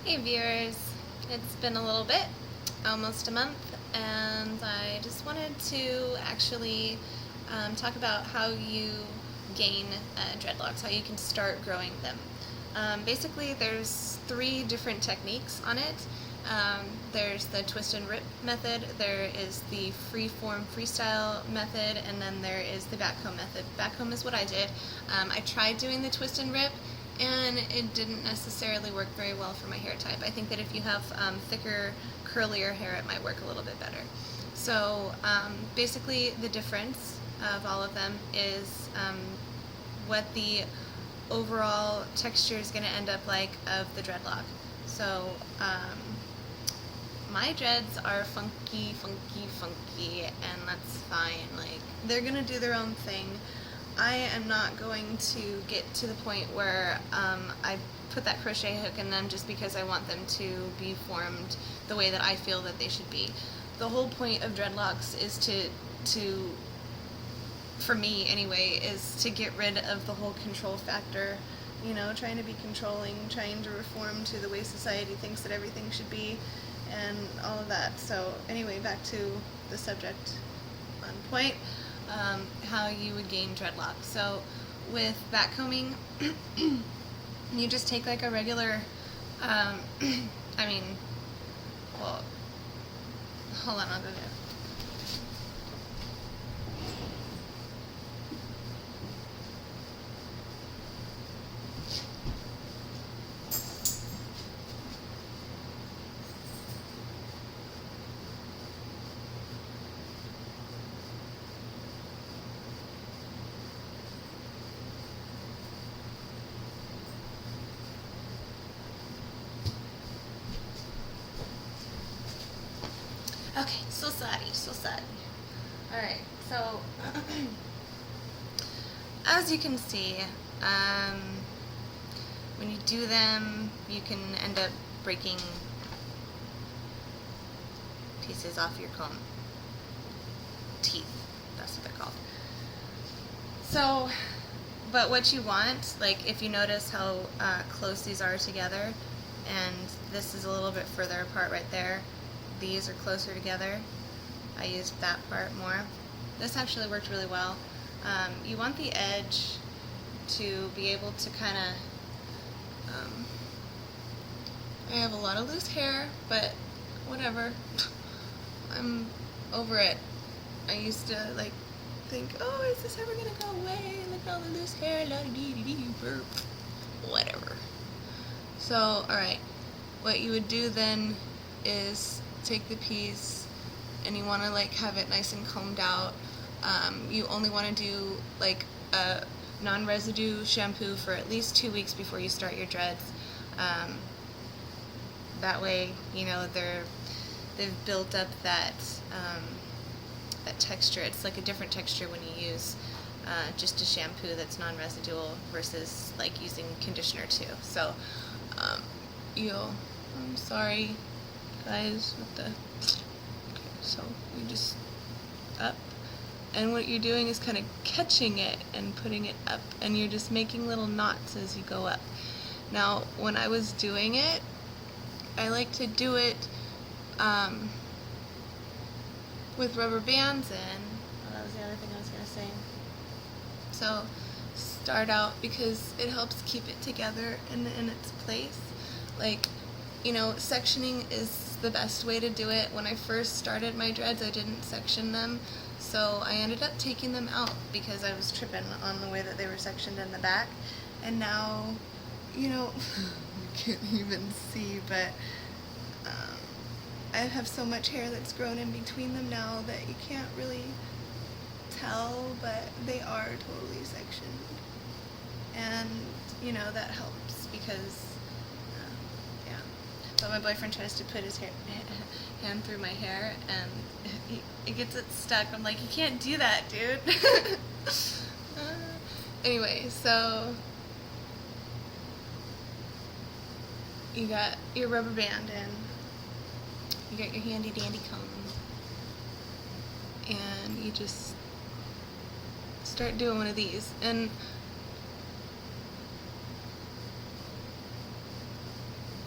Hey viewers, it's been a little bit, almost a month, and I just wanted to actually talk about how you gain dreadlocks, how you can start growing them. Basically, there's 3 different techniques on it. There's the twist and rip method, there is the freeform freestyle method, and then there is the backcomb method. Backcomb is what I did. I tried doing the twist and rip, and it didn't necessarily work very well for my hair type. I think that if you have thicker, curlier hair, it might work a little bit better. So basically the difference of all of them is what the overall texture is going to end up like of the dreadlock. So my dreads are funky, and that's fine. Like, they're going to do their own thing. I am not going to get to the point where I put that crochet hook in them just because I want them to be formed the way that I feel that they should be. The whole point of dreadlocks is to for me anyway, is to get rid of the whole control factor, you know, trying to be controlling, trying to reform to the way society thinks that everything should be, and all of that. So anyway, back to the subject on point. How you would gain dreadlocks. So with backcombing, you just take like a regular, I mean, well, hold on, I'll go there. Okay, so sorry. Alright, so as you can see, when you do them, you can end up breaking pieces off your comb. Teeth, that's what they're called. So, but what you want, like if you notice how close these are together, and this is a little bit further apart right there, these are closer together. I used that part more. This actually worked really well. You want the edge to be able to kind of, I have a lot of loose hair, but whatever. I'm over it. I used to like think, oh, is this ever gonna go away? Look at all the loose hair, la dee dee dee burp. Whatever. So, alright, what you would do then is take the piece and you want to like have it nice and combed out. You only want to do like a non-residue shampoo for at least 2 weeks before you start your dreads. That way, you know, they've built up that that texture. It's like a different texture when you use just a shampoo that's non-residual versus like using conditioner too. So, I'm sorry guys with the, okay, so you just up, and what you're doing is kind of catching it and putting it up, and you're just making little knots as you go up. Now when I was doing it, I like to do it with rubber bands in. Oh, that was the other thing I was going to say. So start out, because it helps keep it together and in its place. Like, you know, sectioning is the best way to do it. When I first started my dreads, I didn't section them, so I ended up taking them out because I was tripping on the way that they were sectioned in the back. And now, you know, you can't even see, but I have so much hair that's grown in between them now that you can't really tell, but they are totally sectioned. And, you know, that helps because but my boyfriend tries to put his hand through my hair, and he gets it stuck. I'm like, you can't do that, dude. Anyway, so you got your rubber band in, you got your handy dandy comb, and you just start doing one of these. And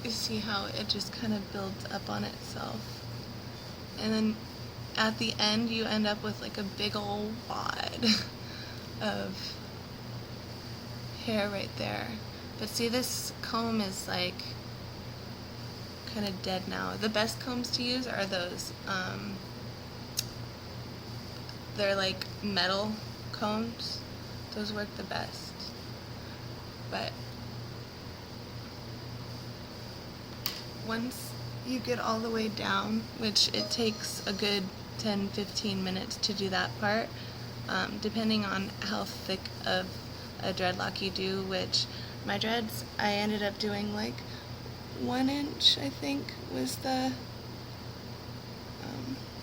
You see how it just kind of builds up on itself. And then at the end you end up with like a big old wad of hair right there. But see, this comb is like kind of dead now. The best combs to use are those, they're like metal combs. Those work the best. But once you get all the way down, which it takes a good 10-15 minutes to do that part, depending on how thick of a dreadlock you do, which my dreads, I ended up doing like 1 inch, I think, was the,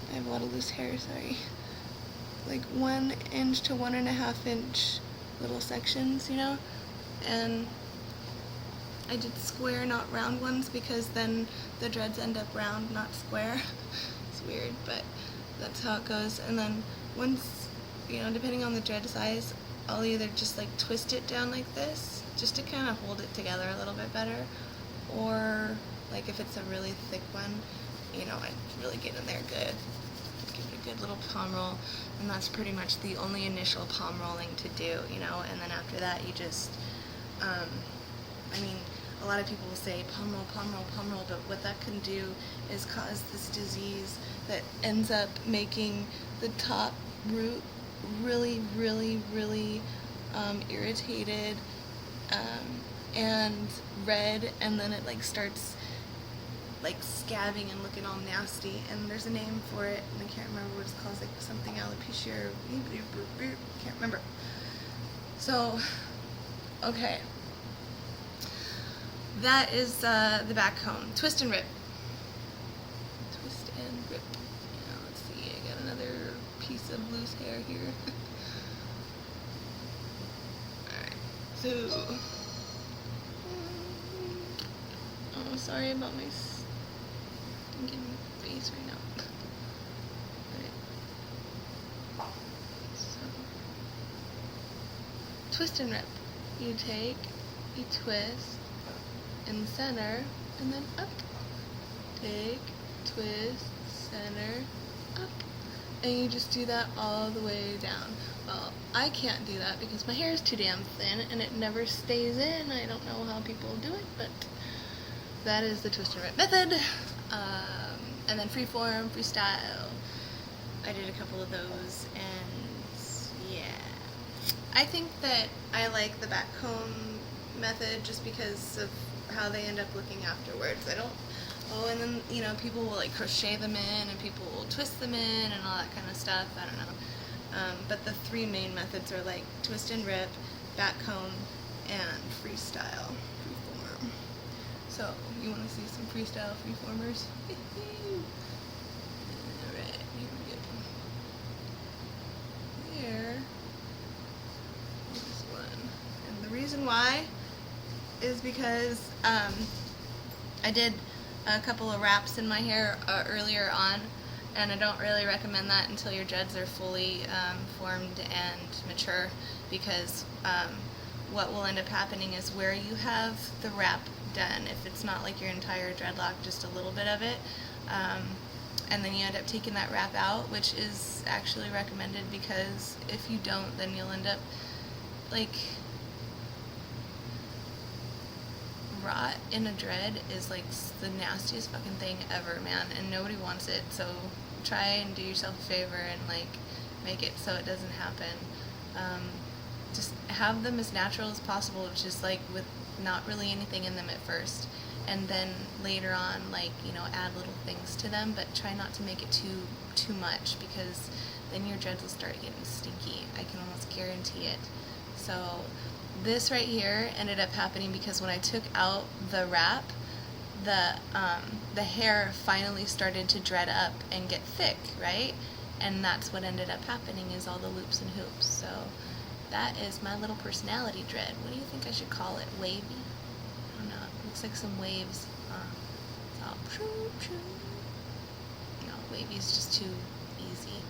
I have a lot of loose hair, sorry, like 1 inch to 1.5 inch little sections, you know, and I did square, not round ones, because then the dreads end up round, not square. It's weird, but that's how it goes. And then once, you know, depending on the dread size, I'll either just like twist it down like this, just to kind of hold it together a little bit better, or like if it's a really thick one, you know, I really get in there good. Give it a good little palm roll, and that's pretty much the only initial palm rolling to do, you know, and then after that you just, I mean, a lot of people will say palm roll, palm roll, palm roll, but what that can do is cause this disease that ends up making the top root really, really, really irritated and red, and then it like starts like scabbing and looking all nasty, and there's a name for it, and I can't remember what it's called, like something alopecia, or can't remember. So, okay. That is the back comb. Twist and rip. Twist and rip. Now, let's see, I got another piece of loose hair here. Alright, so... Oh, sorry about my stinking face right now. Alright. So... Twist and rip. You take, you twist, in the center, and then up. Take, twist, center, up. And you just do that all the way down. Well, I can't do that because my hair is too damn thin and it never stays in. I don't know how people do it, but that is the twist and rip method. And then freeform, freestyle. I did a couple of those, and yeah. I think that I like the back comb method just because of how they end up looking afterwards. I don't, oh, and then, you know, people will like crochet them in, and people will twist them in, and all that kind of stuff. I don't know. But the three main methods are like twist and rip, back comb, and freestyle, freeform. So, you want to see some freestyle freeformers? Alright, here we go. There. This one. And the reason why is because I did a couple of wraps in my hair earlier on, and I don't really recommend that until your dreads are fully formed and mature, because what will end up happening is where you have the wrap done, if it's not like your entire dreadlock, just a little bit of it, and then you end up taking that wrap out, which is actually recommended, because if you don't, then you'll end up like, rot in a dread is like the nastiest fucking thing ever, man, and nobody wants it. So try and do yourself a favor and like make it so it doesn't happen. Just have them as natural as possible, just like with not really anything in them at first, and then later on, like, you know, add little things to them, but try not to make it too much, because then your dreads will start getting stinky. I can almost guarantee it. So this right here ended up happening because when I took out the wrap, the hair finally started to dread up and get thick, right? And that's what ended up happening, is all the loops and hoops. So that is my little personality dread. What do you think I should call it? Wavy? I don't know. It looks like some waves. It's all choo choo. No, wavy's just too easy.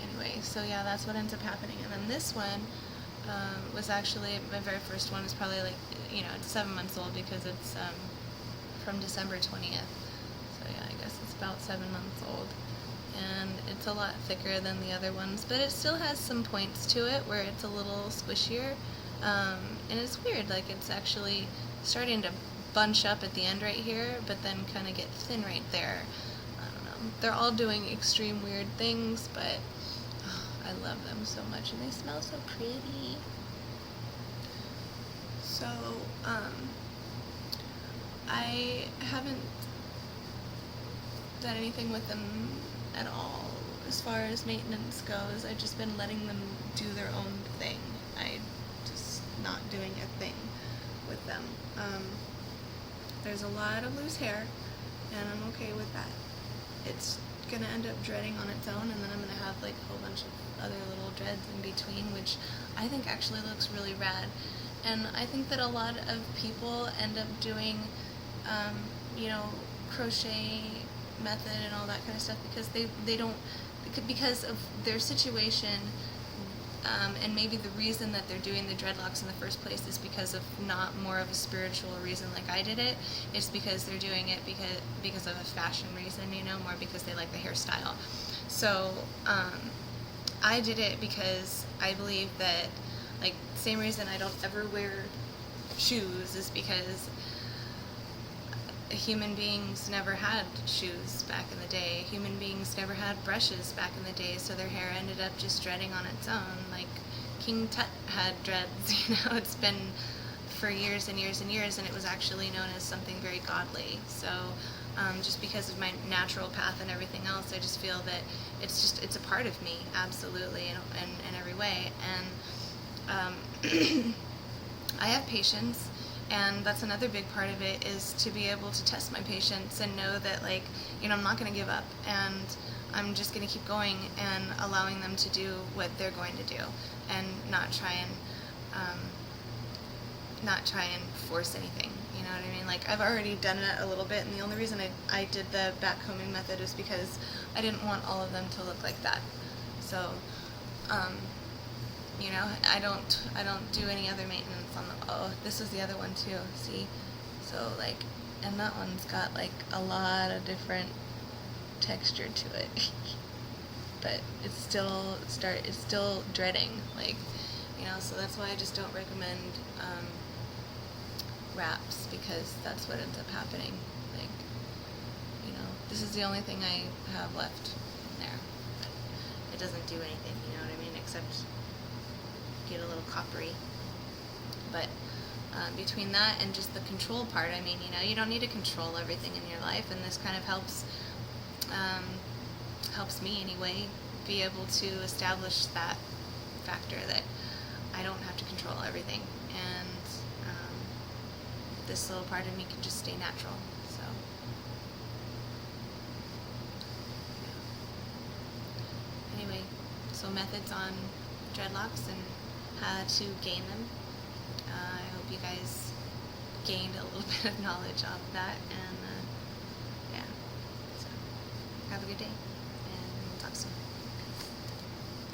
Anyway, so yeah, that's what ends up happening. And then this one, was actually my very first one. Is probably like, it's 7 months old because it's from December 20th. So yeah, I guess it's about 7 months old. And it's a lot thicker than the other ones, but it still has some points to it where it's a little squishier. And it's weird, like it's actually starting to bunch up at the end right here, but then kind of get thin right there. I don't know. They're all doing extreme weird things, but I love them so much, and they smell so pretty. So, I haven't done anything with them at all as far as maintenance goes. I've just been letting them do their own thing. I just not doing a thing with them. There's a lot of loose hair, and I'm okay with that. It's gonna end up dreading on its own, and then I'm gonna have like a whole bunch of other little dreads in between, which I think actually looks really rad. And I think that a lot of people end up doing, crochet method and all that kind of stuff because they don't, because of their situation, and maybe the reason that they're doing the dreadlocks in the first place is because of not more of a spiritual reason like I did it. It's because they're doing it because of a fashion reason, more because they like the hairstyle. So I did it because I believe that, like, same reason I don't ever wear shoes is because human beings never had shoes back in the day. Human beings never had brushes back in the day, so their hair ended up just dreading on its own. Like King Tut had dreads, it's been for years and years and years, and it was actually known as something very godly. So just because of my natural path and everything else, I just feel that it's a part of me, absolutely, in every way. And I have patience. And that's another big part of it, is to be able to test my patience and know that, like, I'm not going to give up, and I'm just going to keep going and allowing them to do what they're going to do, and not try and force anything. You know what I mean? Like, I've already done it a little bit, and the only reason I did the backcombing method is because I didn't want all of them to look like that. So, I don't do any other maintenance on them. Oh, this is the other one too, see? So, like, and that one's got, like, a lot of different texture to it. But it's still dreading, like, so that's why I just don't recommend wraps, because that's what ends up happening. Like, this is the only thing I have left there. But it doesn't do anything, you know what I mean, except get a little coppery. But between that and just the control part, I mean, you don't need to control everything in your life, and this kind of helps me anyway be able to establish that factor that I don't have to control everything, and this little part of me can just stay natural. So yeah. Anyway, so methods on dreadlocks and how to gain them. I hope you guys gained a little bit of knowledge of that, and yeah, so have a good day.